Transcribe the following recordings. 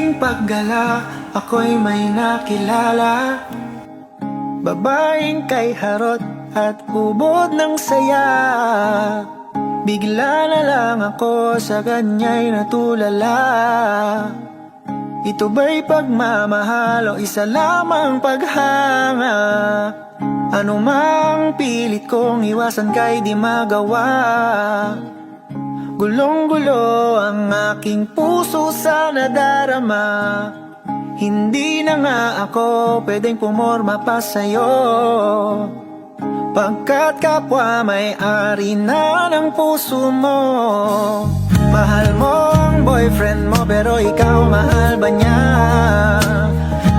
aking paggala, ako'y may nakilala. Babaeng kay harot at ubod ng saya. Bigla na lang ako sa kanya'y natulala. Ito ba'y pagmamahal o isa lamang paghanga? Ano mang pilit kong iwasan kay di magawa. Gulong-gulo ang aking puso sa nadarama. Hindi na nga ako pwedeng pumorma pa sa'yo, pagkat kapwa may-ari na ng puso mo. Mahal mo ang boyfriend mo pero ikaw mahal ba niya?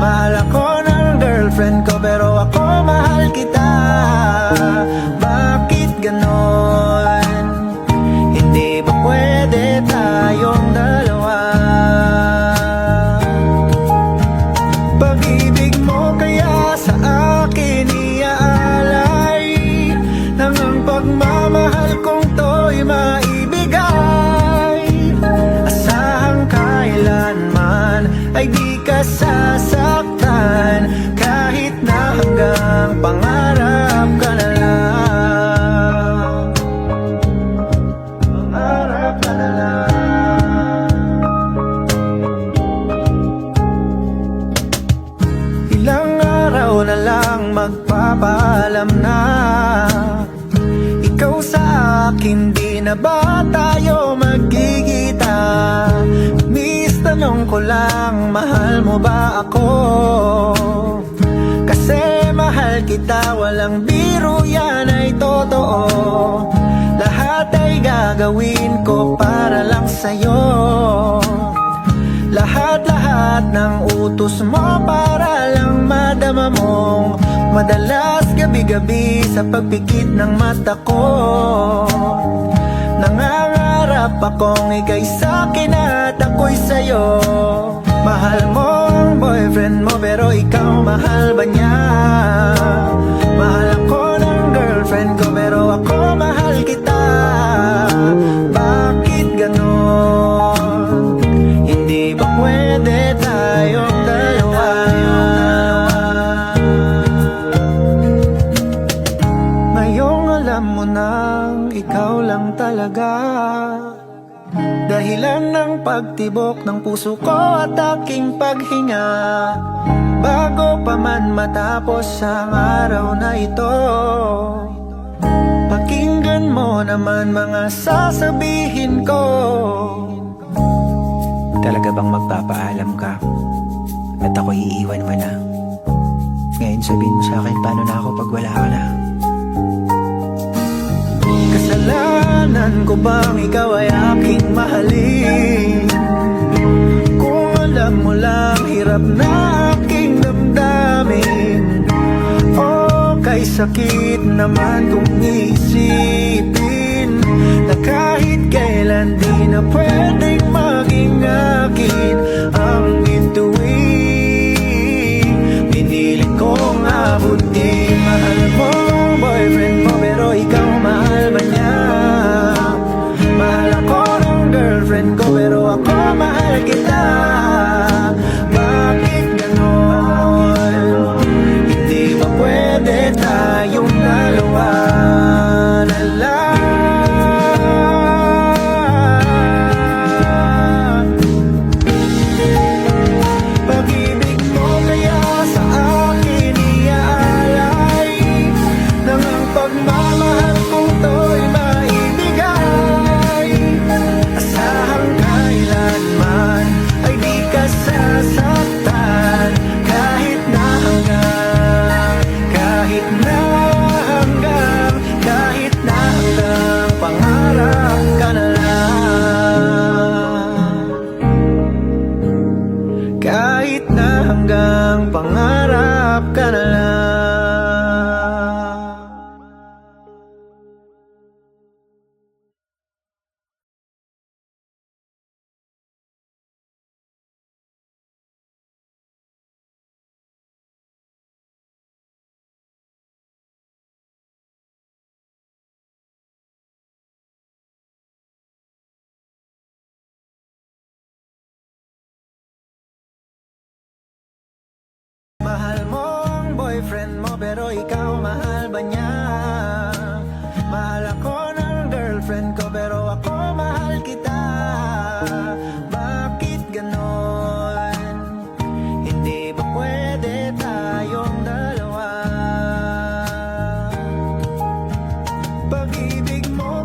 Mahal ako ng girlfriend ko pero ako mahal kita. Bakit ganon? Hindi ba pwede tayong dalawa? Pag-ibig mo kaya sa akin iaalay, nang ang pagmamahal kong to'y maibigay. Asahang kailanman ay di ka sasaktan, kahit na hanggang pangarap ka na lang. Pangarap ka na lang. Ilang araw na lang magpapaalam na. Ikaw sa akin, di na ba tayo magkikita? Miss, tanong ko lang, mahal mo ba ako? Kasi mahal kita, walang biro, yan ay totoo. Lahat ay gagawin ko para lang sa'yo. Lahat-lahat ng utos mo para lang madama mong madalas gabi-gabi sa pagpikit ng mata ko. Nangangarap akong ika'y sa'kin at ako'y sa'yo. Mahal mo ang boyfriend mo pero ikaw mahal ba niya? Mahal ako ng girlfriend ko pero ako mahal kita. Bakit ganon? Hindi ba pwede tayong dalawa? Ngayong alam mo nang ikaw lang talaga, dahilan ng pagtibok ng puso ko at aking paghinga. Bago pa man matapos ang araw na ito, pakinggan mo naman mga sasabihin ko. Talaga bang magpapaalam ka at ako iiwan mo na? Ngayon sabihin mo sa akin paano na ako pag wala ka na? Kasalanan ko bang ikaw ay aking mahalin? Kung alam mo lang hirap na aking damdamin, o kay sakit naman kung isipin na kahit kailan di na pwedeng maging akin ang bituin. Pinilit kong abutin. Mahal mo ang boyfriend mo pero ikaw mahal ba niya? Mahal ako ng girlfriend ko pero ako mahal kita. Bakit ganon? Hindi ba pwede tayong dalawa na lang? Pag-ibig mo kaya sa akin iaalay, nang ang pagmamahal kong to'y maibigay. Asahang kailanman ay di ka sasaktan, kahit na hanggang, kahit na hanggang, kahit na hanggang pangarap ka na lang. Kahit na hanggang pangarap ka na lang. mo pero ikaw mahal ba niya? Mahal ako ng girlfriend ko pero ako mahal kita. Bakit ganon? Hindi ba pwede tayong dalawa? Pag-ibig mo